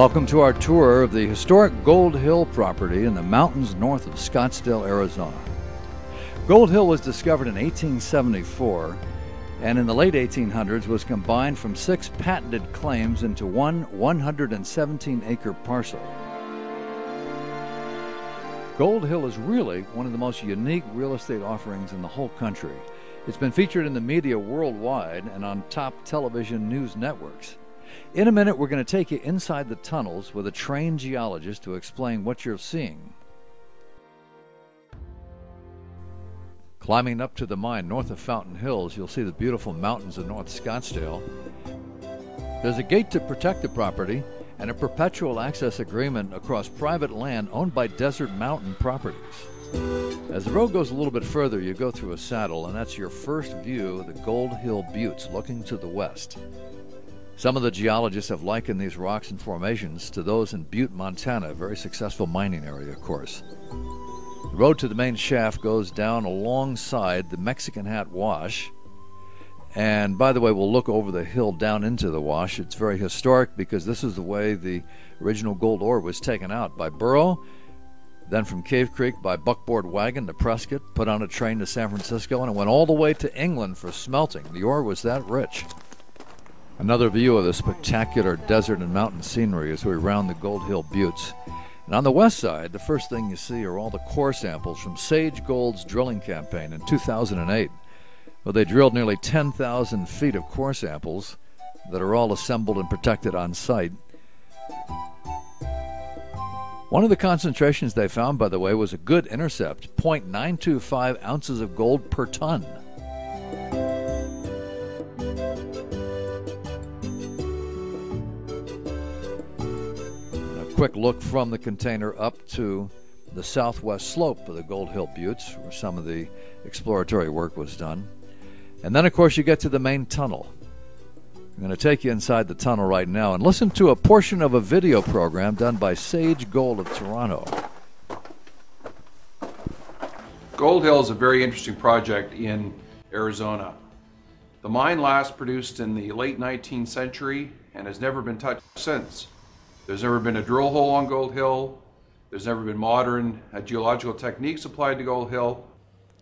Welcome to our tour of the historic Gold Hill property in the mountains north of Scottsdale, Arizona. Gold Hill was discovered in 1874 and in the late 1800s was combined from 6 patented claims into one 117-acre parcel. Gold Hill is really one of the most unique real estate offerings in the whole country. It's been featured in the media worldwide and on top television news networks. In a minute, we're going to take you inside the tunnels with a trained geologist to explain what you're seeing. Climbing up to the mine north of Fountain Hills, you'll see the beautiful mountains of North Scottsdale. There's a gate to protect the property and a perpetual access agreement across private land owned by Desert Mountain Properties. As the road goes a little bit further, you go through a saddle, and that's your first view of the Gold Hill Buttes looking to the west. Some of the geologists have likened these rocks and formations to those in Butte, Montana, a very successful mining area, of course. The road to the main shaft goes down alongside the Mexican Hat Wash. And by the way, we'll look over the hill down into the wash. It's very historic because this is the way the original gold ore was taken out by burro, then from Cave Creek by buckboard wagon to Prescott, put on a train to San Francisco, and it went all the way to England for smelting. The ore was that rich. Another view of the spectacular desert and mountain scenery as we round the Gold Hill Buttes. And on the west side, the first thing you see are all the core samples from Sage Gold's drilling campaign in 2008. Well, they drilled nearly 10,000 feet of core samples that are all assembled and protected on site. One of the concentrations they found, by the way, was a good intercept, 0.925 ounces of gold per ton. Quick look from the container up to the southwest slope of the Gold Hill Buttes, where some of the exploratory work was done. And then, of course, you get to the main tunnel. I'm going to take you inside the tunnel right now and listen to a portion of a video program done by Sage Gold of Toronto. Gold Hill is a very interesting project in Arizona. The mine last produced in the late 19th century and has never been touched since. There's never been a drill hole on Gold Hill. There's never been modern geological techniques applied to Gold Hill.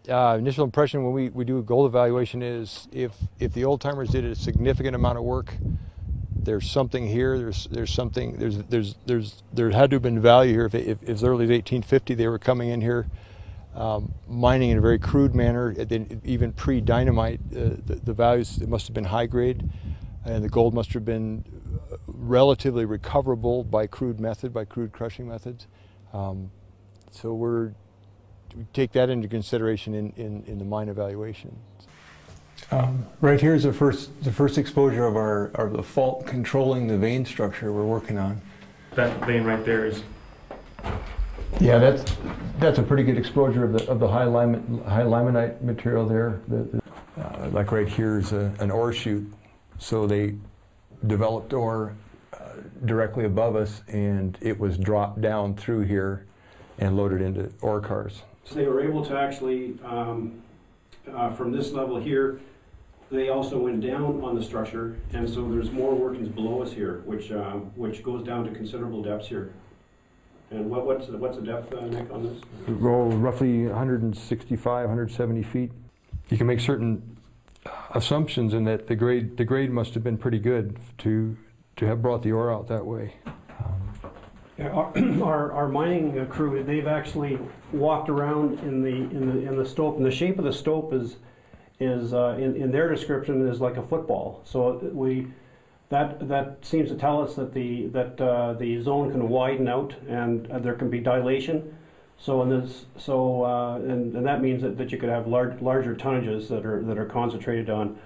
Initial impression when we do a gold evaluation is if the old timers did a significant amount of work, there's something here. There had to have been value here if as early as 1850 they were coming in here, mining in a very crude manner. Even pre-dynamite, the values, it must have been high grade, and the gold must have been relatively recoverable by crude crushing methods. So we take that into consideration in the mine evaluation. Right here is the first exposure of the fault controlling the vein structure we're working on. That vein right there is. Yeah, that's a pretty good exposure of the high limonite material there. Like right here is an ore chute, so they developed ore directly above us, and it was dropped down through here and loaded into ore cars. So they were able to actually, from this level here, they also went down on the structure, and so there's more workings below us here, which goes down to considerable depths here. And what's the depth, Nick, on this? Roughly 165, 170 feet. You can make certain assumptions in that the grade must have been pretty good to have brought the ore out that way. Our mining crew, they've actually walked around in the stope, and the shape of the stope is in their description is like a football. So that seems to tell us that the zone can widen out and there can be dilation. So and that means that you could have larger tonnages that are concentrated on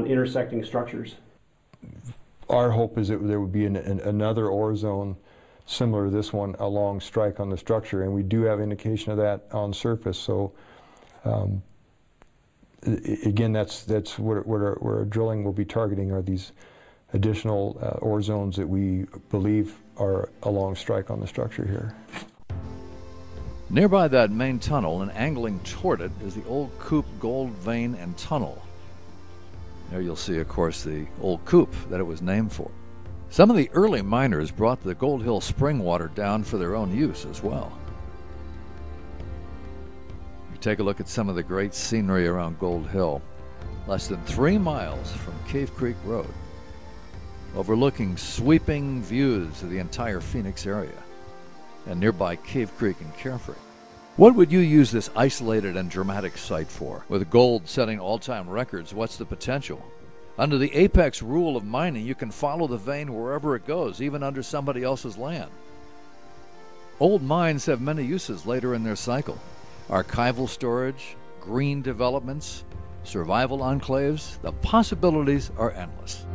intersecting structures. Our hope is that there would be another ore zone similar to this one along strike on the structure, and we do have indication of that on surface. So again, that's what our drilling will be targeting, are these additional ore zones that we believe are along strike on the structure here. Nearby that main tunnel and angling toward it is the old Coop gold vein and tunnel. There you'll see, of course, the old Coop that it was named for. Some of the early miners brought the Gold Hill spring water down for their own use as well. You take a look at some of the great scenery around Gold Hill, less than 3 miles from Cave Creek Road, overlooking sweeping views of the entire Phoenix area and nearby Cave Creek and Carefree. What would you use this isolated and dramatic site for? With gold setting all-time records, what's the potential? Under the apex rule of mining, you can follow the vein wherever it goes, even under somebody else's land. Old mines have many uses later in their cycle. Archival storage, green developments, survival enclaves, the possibilities are endless.